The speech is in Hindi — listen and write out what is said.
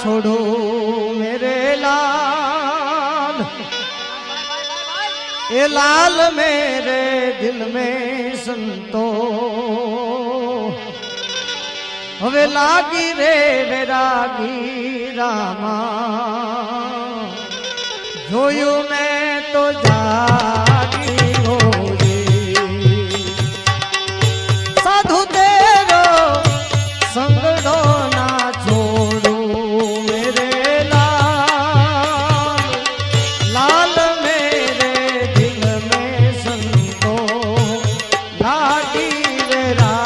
छोड़ो मेरे लाल, ये लाल मेरे दिल में संतो हवे लागी रे वैरागी रामा जोयू मैं तो जागी हो रे साधु तेरो संगड़ो ना छोड़ू मेरे लाल, लाल मेरे दिल में संतो लागी रे रामा